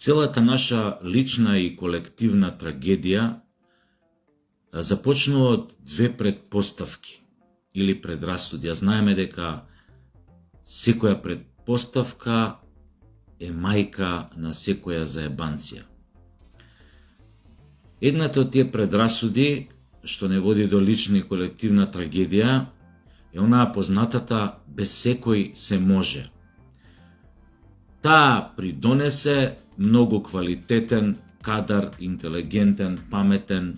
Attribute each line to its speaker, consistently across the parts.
Speaker 1: Целата наша лична и колективна трагедија започнува од две предпоставки или предрасуди. Знаеме дека секоја предпоставка е мајка на секоја заебанција. Едната од тие предрасуди, што не води до лична и колективна трагедија, е онаа познатата без секој се може. Таа придонесе многу квалитетен кадар, интелигентен, паметен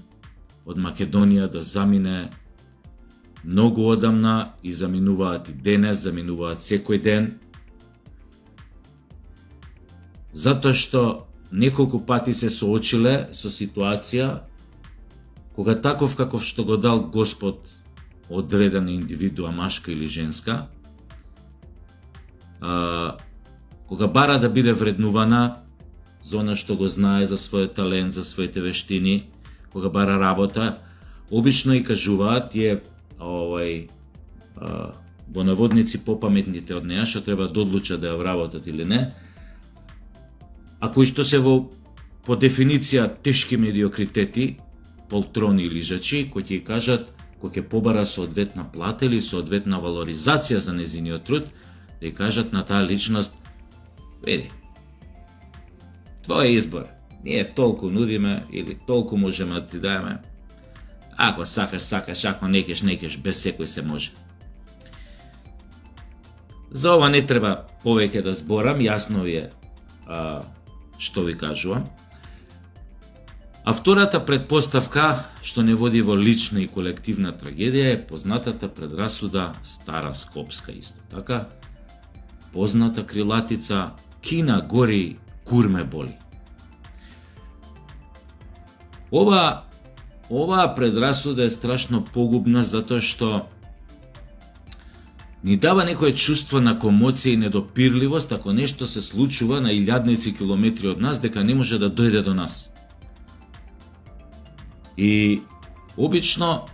Speaker 1: од Македонија да замине многу одамна и заминуваат и денес, заминуваат секој ден. Затоа што неколку пати се соочиле со ситуација кога таков каков што го дал Господ одредена индивидуа, машка или женска, кога бара да биде вреднувана за она што го знае, за својот талент, за своите вештини, кога бара работа, обично и кажуваат тие во наводници попаметните од неа, што треба да одлучат да ја вработат или не, а кои што се по дефиниција тешки медиокритети, полтрони или лижачи, кои ќе кажат, кои ќе побара соодветна плата или соодветна валоризација за незиниот труд, да ја кажат на таа личност: види, твој избор, ние толку нудиме или толку можеме да ти даеме. Ако сакаш, ако некеш, без секој се може. За ова не треба повеќе да зборам, јасно ви е што ви кажувам. А втората предпоставка, што не води во лична и колективна трагедија, е познатата предрасуда Стара Скопска исто така, позната крилатица: Кина гори, курме боли. Оваа предрасуда е страшно погубна затоа што ни дава некое чувство на комоција и недопирливост ако нешто се случува на илјадници километри од нас, дека не може да дојде до нас. И обично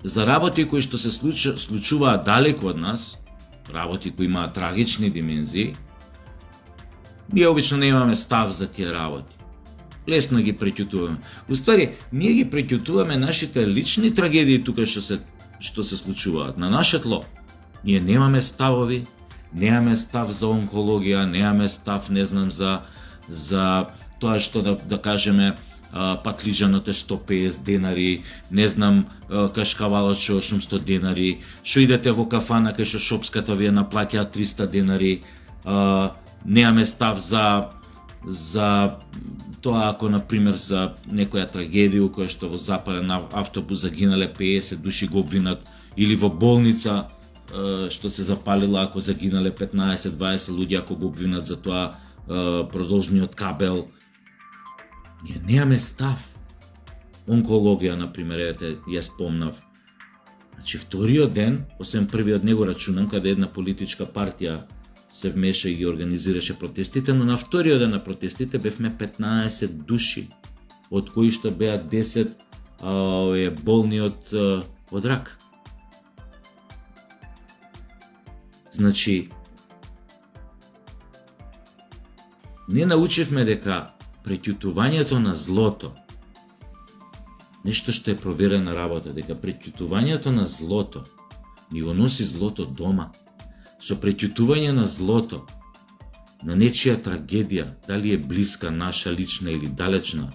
Speaker 1: за работи кои што се случуваат далеку од нас, работи кои имаат трагични димензии, ние обично немаме став за тие работи. Лесно ги преќутуваме. Уствари, ние ги преќутуваме нашите лични трагедии тука што се случуваат на наше тло. Ние немаме ставови, немаме став за онкологија, немаме став, не знам, за тоа што да кажеме патлижанот е 150 денари, не знам, кашкавалот што 800 денари, што идете во кафана кај што шопската ви наплаќа 300 денари, немаме став за тоа ако, например, за некоја трагедија која што во запален автобус загинале 50 души го обвинат, или во болница што се запалила ако загинале 15-20 луѓе ако го обвинат за тоа продолжниот кабел. Ние немаме став. Онкологија, например, ја спомнав. Значи, вториот ден, освен првиот него рачунам, каде една политичка партија се вмеша и ги организираше протестите, но на вториот ден на протестите бевме 15 души, од кои што беа 10 болни од рак. Значи, не научивме дека преќутувањето на злото, нешто што е проверена работа, дека преќутувањето на злото ни го носи злото дома. Со преќутување на злото, на нечија трагедија, дали е блиска, наша, лична или далечна,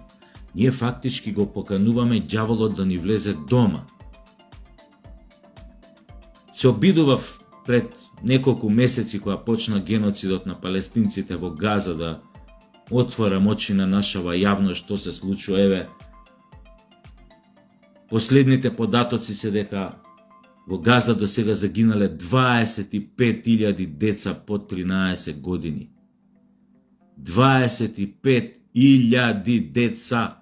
Speaker 1: ние фактички го покануваме ѓаволот да ни влезе дома. Се обидував пред неколку месеци кога почна геноцидот на палестинците во Газа да отворам очи на нашава јавност што се случува. Еве, последните податоци се дека во Газа до сега загинале 25.000 деца под 13 години. 25.000 деца.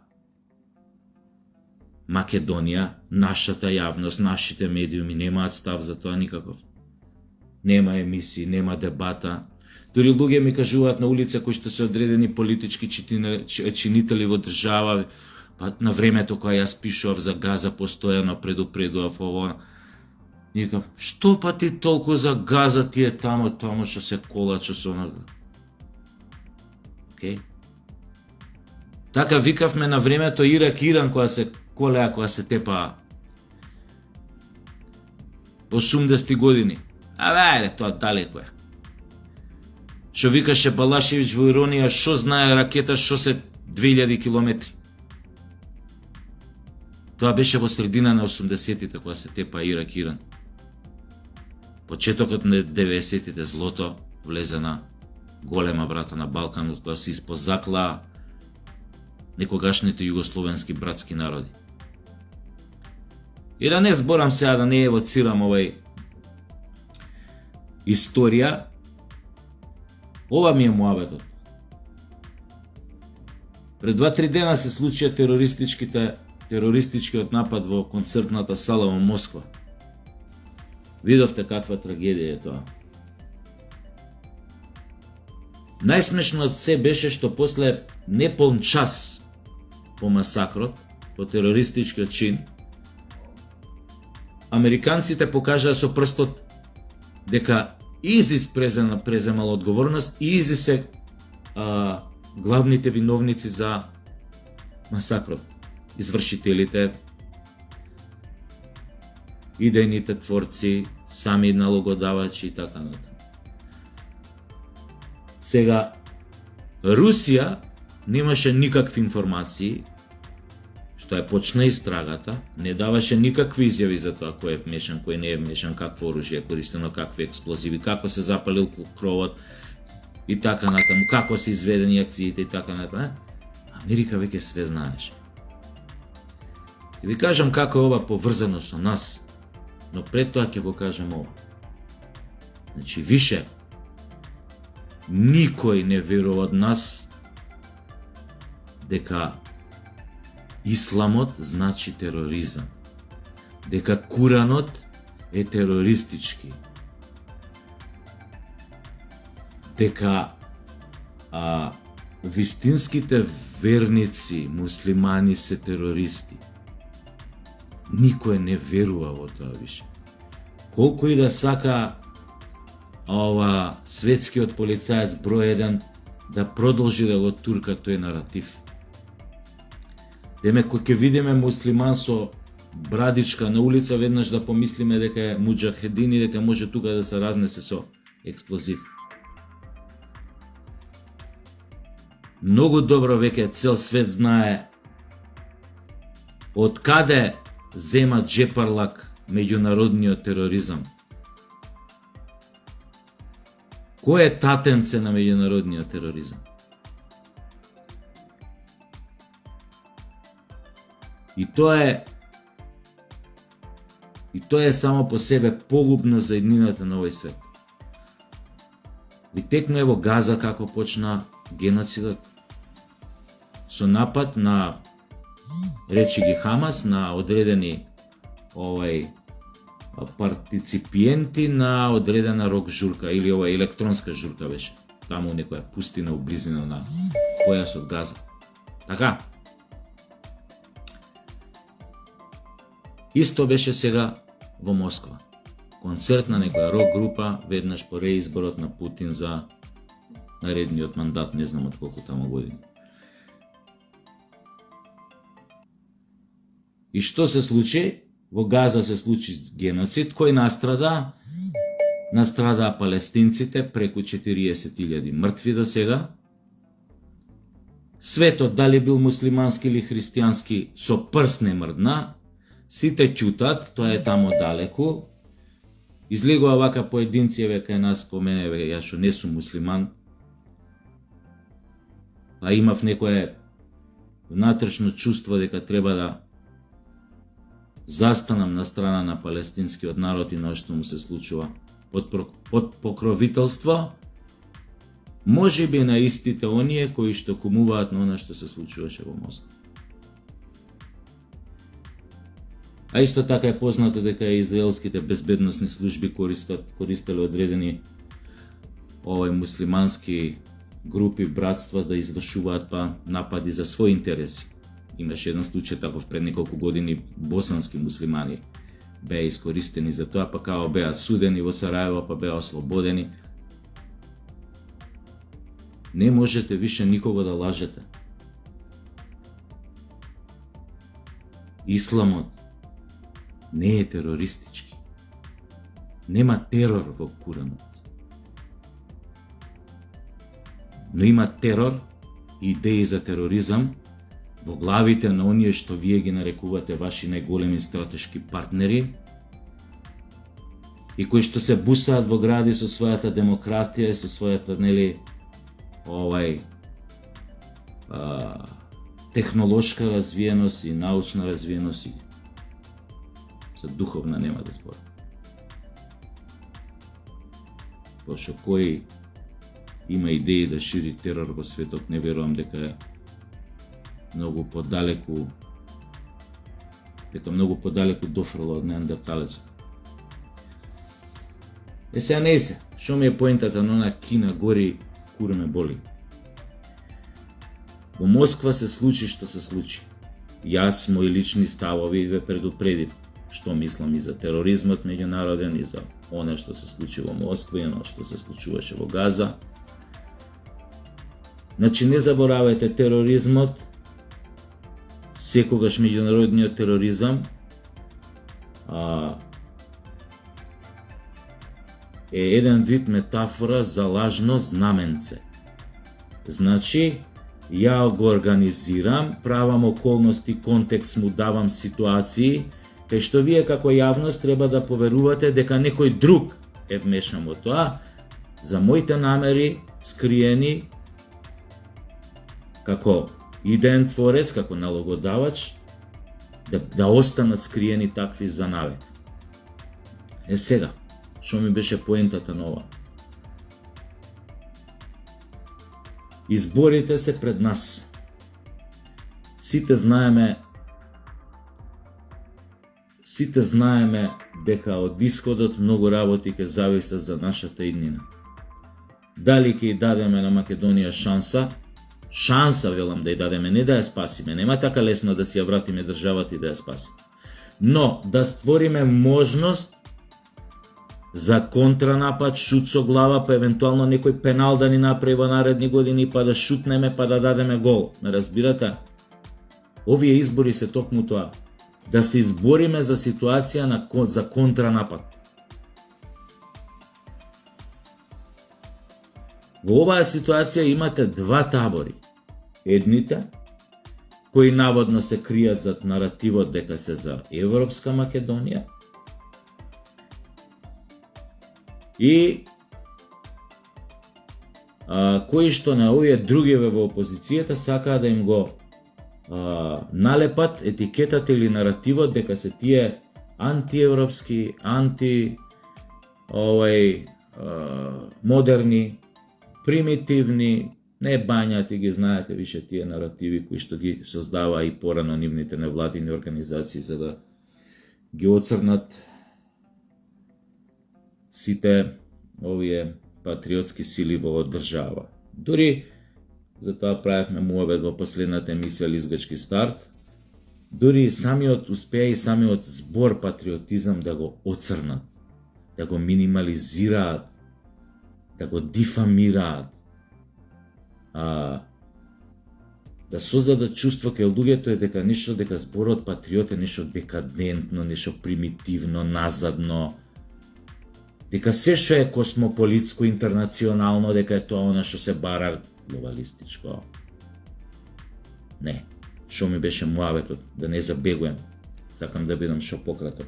Speaker 1: Македонија, нашата јавност, нашите медиуми немаат став за тоа никаков. Нема емисии, нема дебата. Дори луѓе ми кажуваат на улица кои што се одредени политички чинители во држава, па на времето кога јас пишував за Газа постојано предупредував ово. Никав, што па ти толку за Газа, ти е тамо што се колача со она. Океј? Така викавме на времето Ирак Иран која се колеа, која се тепа 80-ти години. Ајде, тоа далеко е. Шо викаше Балашевиќ во иронија, шо знае ракета, шо се 2000 километри. Тоа беше во средина на 80-тите кога се тепа Ирак Иран. Почетокот на 90-тите злото влезе на голема врата на Балканот, која се испозаклаа некогашните југословенски братски народи. И да не зборам сега, да не евоцирам овај историја, ова ми е муабетот. Пред 2-3 дена се случија терористичкиот напад во концертната сала во Москва. Видовте каква трагедија е тоа. Најсмешно од се беше што после неполн час по масакрот, по терористичкиот чин, американците покажаа со прстот дека ИЗИС преземал одговорност и ИЗИС се главните виновници за масакрот. Извршителите, идејните творци, сами налогодавачи и така натаму. Сега, Русија немаше никакви информации, што ја почна истрагата, не даваше никакви изјави за тоа кој е вмешан, кој не е вмешан, какво оружје е користено, какви експлозиви, како се запалил кровот и така натаму, како се изведени акциите и така натаму. Америка веќе све знаеше. И ви кажам како е ова поврзано со нас, но пред тоа ќе го кажам ова. Значи, више, никој не верува од нас дека исламот значи тероризам, дека Куранот е терористички, дека вистинските верници муслимани се терористи. Никој не верува во тоа више. Колку и да сака ова светскиот полицаец број 1 да продолжи да го турка тој наратив. Деме, кој ќе видиме муслиман со брадичка на улица, веднаш да помислиме дека е муџахедин и дека може тука да се разнесе со експлозив. Многу добро веќе цел свет знае од каде зема джепарлак меѓународниот тероризам. Кој е татенце на меѓународниот тероризам? И тоа е само по себе погубно за еднината на овој свет. И текно е во Газа како почна геноцидот со напад на, речи ги Хамас, на одредени партиципиенти на одредена рок журка или ова електронска журка беше. Таму некоја пустина у близина на појасот Газа. Така. Исто беше сега во Москва. Концерт на некоја рок група веднаш по реизборот на Путин за наредниот мандат, не знам од колку таму години. И што се случи? Во Газа се случи геноцид, кој настрада? Настрадаа палестинците, преку 40.000 мртви до сега. Светот, дали бил муслимански или христијански, со прст не мрдна. Сите ќутат, тоа е таму далеку. Излегува вака поединци, кај нас, ко мене, ја што не сум муслиман, а имав некое внатрешно чувство дека треба да застанам на страна на палестинскиот народ и на што му се случува под покровителство, може би на истите оние кои што кумуваат на она што се случуваше во Москва. А исто така е познато дека израелските безбедносни служби користеле одредени муслимански групи, братства да извршуваат напади за своји интереси. Имаше еден случај таков пред неколку години, босански муслимани беа искористени за тоа, па као беа судени во Сараево, па беа ослободени. Не можете више никого да лажете. Исламот не е терористички. Нема терор во Куранот. Но има терор и идеи за тероризам во главите на оние што вие ги нарекувате ваши најголеми стратешки партнери и кои што се бусаат во гради со својата демократија, со својата технолошка развиеност и научна развиеност и за духовна нема да зборам. Пошто кој има идеи да шири терор во светот, не верувам дека е многу подалеку дофрло од неандерталецот. Сега не се, што ми е поентата на она Кина гори, кура ме боли. Во Москва се случи што се случи. Јас, мои лични ставови ве предупредив што мислам и за тероризмот меѓународен и за оно што се случи во Москва и оно што се случуваше во Газа. Значи не заборавајте, тероризмот, секогаш меѓународниот тероризам е еден вид метафора за лажно знаменце. Значи, ја го организирам, правам околности, контекст му давам ситуации, кај што вие како јавност треба да поверувате дека некој друг е вмешан во тоа, за моите намери скриени како идеен творец, како налогодавач, да останат скриени такви за навек. Сега, што ми беше поентата на ова? Изборите се пред нас. Сите знаеме дека од исходот многу работи ќе зависат за нашата иднина. Дали ќе ја дадеме на Македонија шанса велам да ја дадеме, не да ја спасиме, нема така лесно да си ја вратиме државата и да ја спасиме. Но да створиме можност за контранапад, шут со глава, па евентуално некој пенал да ни направи во наредни години, па да шутнеме, па да дадеме гол. Ме разбирате? Овие избори се токму тоа. Да се избориме за ситуација за контранапад. Во оваа ситуација имате два табори. Едните, кои наводно се кријат зад наративот дека се за Европска Македонија, и кои што на овие другиве во опозицијата сакаат да им го налепат етикетата или наративот дека се тие антиевропски, модерни, примитивни, не бањати, ги знаете више тие наративи кои што ги создава и порано нивните невладини организации за да ги оцрнат сите овие патриотски сили во држава. Дури, затоа правевме муабет во последната емисија Лизгачки старт, дури успеа и самиот збор патриотизам да го оцрнат, да го минимализираат, да го дифамираат, да создадат чувство кај луѓето е дека зборот патриот е нешто декадентно, нешто примитивно, назадно, дека се што е космополитско, интернационално, дека е тоа она што се бара глобалистичко. Не, што ми беше муабетот, да не забегуем, сакам да бидам што пократок.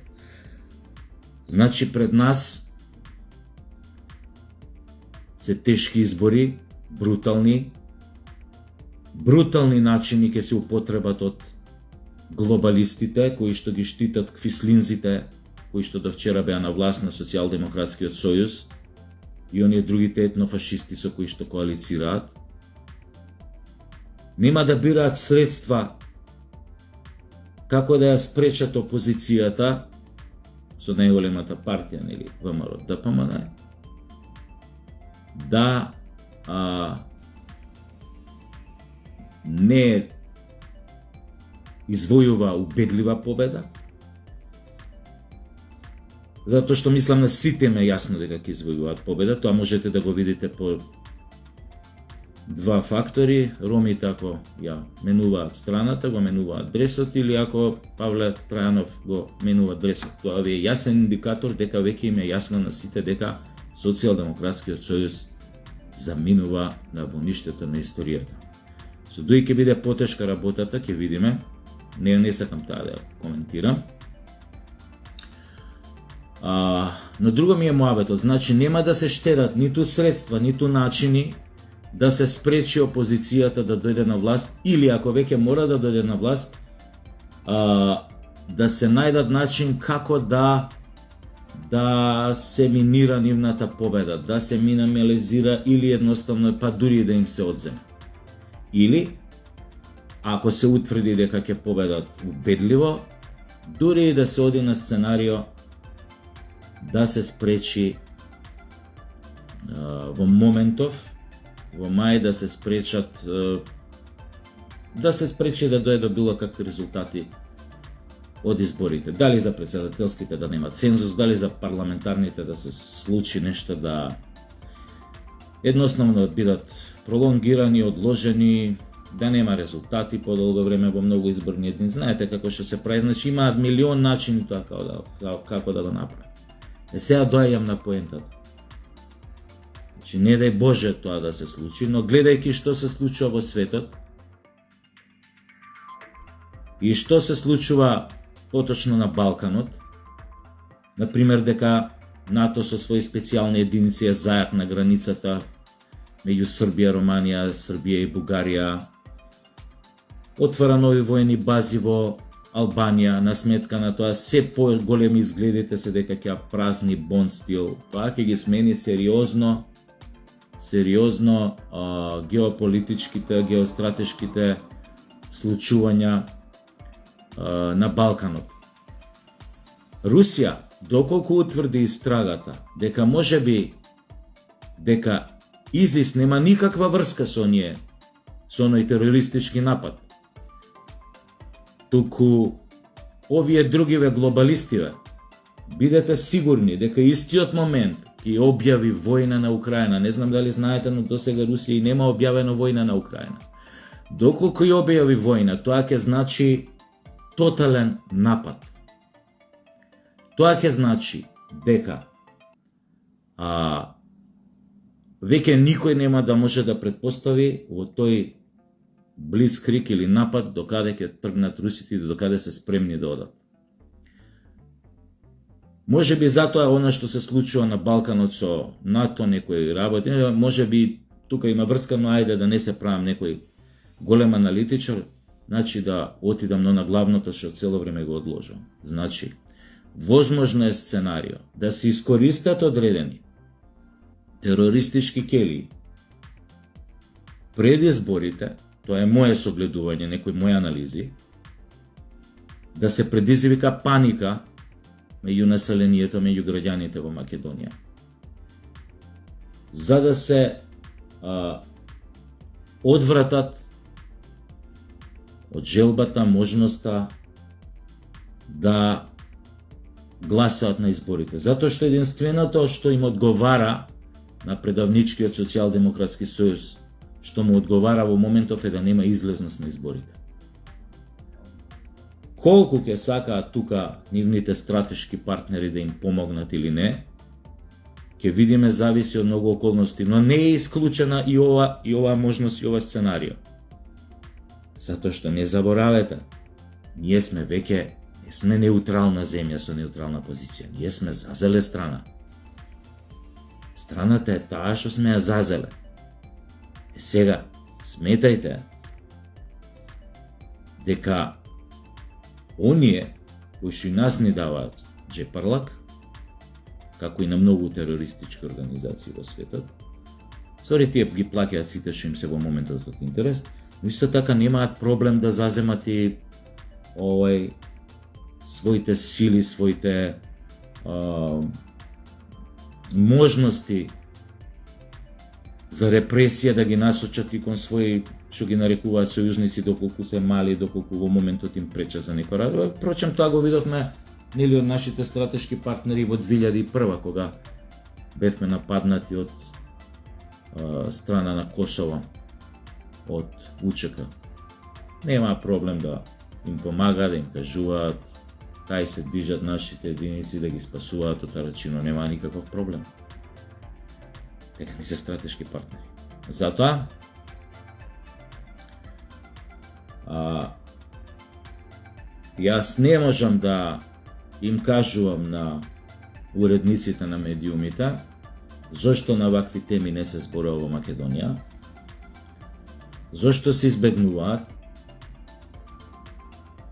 Speaker 1: Значи пред нас се тешки избори, брутални начини ќе се употребат од глобалистите, кои што ги штитат квислинзите, кои што до вчера беа на власт на Социјалдемократскиот сојуз и оние другите етнофашисти со кои што коалицираат. Нема да бираат средства како да ја спречат опозицијата со најголемата партија, нели, ВМРО ДПМН, да не извојува убедлива победа, затоа што мислам на сите ме јасно дека ќе извојуваат победа, тоа можете да го видите по два фактори, ромите ако ја менуваат страната, го менуваат дресот, или ако Павле Трајанов го менува дресот. Тоа е јасен индикатор дека веќе им е јасно на сите дека Социјалдемократскиот сојуз заминува на боништето на историјата. Со дуи ќе биде потешка работата, ќе видиме. Не сакам таа да коментирам. Но друго ми е муабетот, значи нема да се штедат ниту средства, ниту начини да се спречи опозицијата да дојде на власт, или ако веќе мора да дојде на власт, да се најдат начин како да се минира нивната победа, да се минимализира или едноставно па дури да им се одземе. Или ако се утврди дека ќе победат убедливо, дури и да се оди на сценарио да се спречи во моментов, во мај да се спречат да дојде до било какви резултати од изборите. Дали за председателските да нема цензус, дали за парламентарните да се случи нешто да едноставно бидат пролонгирани, одложени, да нема резултати подолго време во многу изборни единици. Знаете како што се прави, значи имаат милион начини тоа како да го направат. Сега доаѓам на поентата. Значи не дај Боже тоа да се случи, но гледајќи што се случува во светот и што се случува поточно на Балканот, например дека НАТО со своји специјални единици е зајак на границата меѓу Србија, Романија, Србија и Бугарија, отвара нови воени бази во Албанија, на сметка на тоа се поголеми изгледите се дека ќе празни Бонд стил. Тоа ќе ги смени сериозно геополитичките, геостратешките случувања на Балканот. Русија, доколку утврди истрагата дека можеби дека ИЗИС нема никаква врска со оној терористички напад, туку овие другиве глобалистиве, бидете сигурни дека истиот момент ќе објави војна на Украина. Не знам дали знаете, но досега Русија и нема објавено војна на Украина. Доколку ја објави војна, тоа ќе значи тотален напад. Тоа ќе значи дека веќе никој нема да може да претпостави во тој блицкриг или напад докаде ќе тргнат русите и докаде се спремни да одат. Може би затоа она што се случува на Балканот со НАТО, некои работи, може би тука има врска, но ајде да не се правам некој голем аналитичар, значи да отидам на главното што цело време го одложувам. Значи, возможно е сценарио да се искористат одредени терористички келии пред изборите, тоа е моје согледување, некои мои анализи, да се предизвика паника меѓу населението, меѓу граѓаните во Македонија. За да се одвратат од желбата, можноста да гласаат на изборите. Затоа што единственото што им одговара на предавничкиот социјалдемократски сојуз, што му одговара во моментов е да нема излезност на изборите. Колку ќе сакаат тука нивните стратешки партнери да им помогнат или не, ќе видиме, зависи од многу околности, но не е исклучена и ова можност и ова сценарио. Затоа што не заборавете, ние сме веќе, не сме неутрална земја со неутрална позиција, ние сме зазеле страна. Страната е таа што сме ја зазеле. Сега, сметајте дека оние кои што и нас не даваат джепарлак, како и на многу терористички организации во светот, сори тие ги плаќаат сите што им се во моментот од интерес, но исто така немаат проблем да заземат и своите сили, своите можности за репресија да ги насочат и кон своји, што ги нарекуваат сојузници, доколку се мали, доколку во моментот им преча за некој работа. Впрочем, тоа го видовме нели од нашите стратешки партнери во 2001, кога бевме нападнати од страна на Косово од УЧК. Нема проблем да им помага, да им кажуваат кај се движат нашите единици, да ги спасуваат од Арачино, нема никаков проблем. Дека ни се стратешки партнери. Затоа јас не можам да им кажувам на уредниците на медиумите зошто на вакви теми не се зборува во Македонија, зошто се избегнуваат,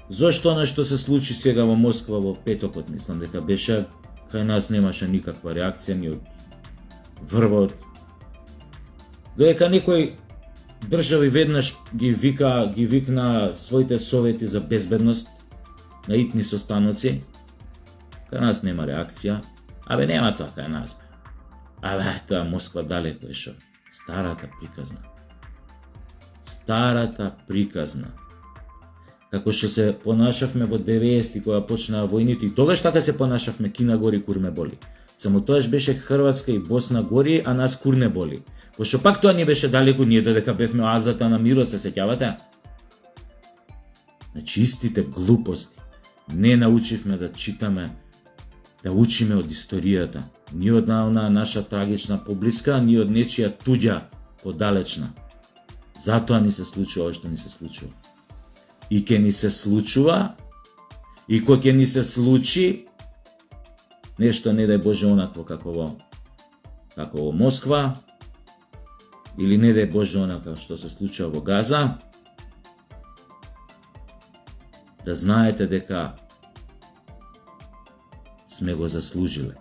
Speaker 1: зошто она што се случи сега во Москва во петокот, мислам дека беше, кај нас немаше никаква реакција ни од врвот. Додека некој држави веднаш ги викна своите совети за безбедност на итни состаноци, кај нас нема реакција. Абе нема тоа кај нас. Абе тоа Москва далеко е шо. Старата приказна. Старата приказна. Како што се понашавме во 90-ти кога почнаа војните, и тогаш така се понашавме, Кина гори, кур ме боли. Само тоаш беше Хрватска и Босна гори, а нас кур не боли. Пошто пак тоа ни беше далеко, ние додека бевме оазата на мирот, се сеќавате? Значи истите глупости. Не научивме да читаме, да учиме од историјата. Ни од наша трагична поблиска, ни од нечија туѓа подалечна. Затоа ни се случува што ни се случува. И ке ни се случува, и кој ќе ни се случи, нешто не дај Боже онакво како во Москва, или не дај Боже онакво што се случува во Газа, да знаете дека сме го заслужиле.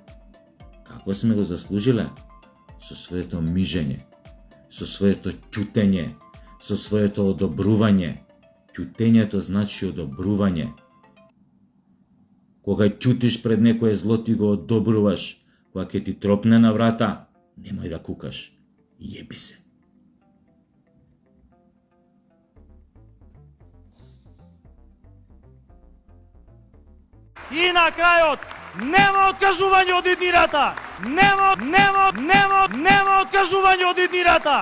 Speaker 1: Како сме го заслужиле? Со своето мижење, со своето ќутење, со своето одобрување. Ќутењето значи одобрување. Кога ќутиш пред некое зло, ти го одобруваш. Кога ќе ти тропне на врата, немој да кукаш. Јеби се.
Speaker 2: И на крајот, нема откажување од иднирата! Нема откажување од иднирата!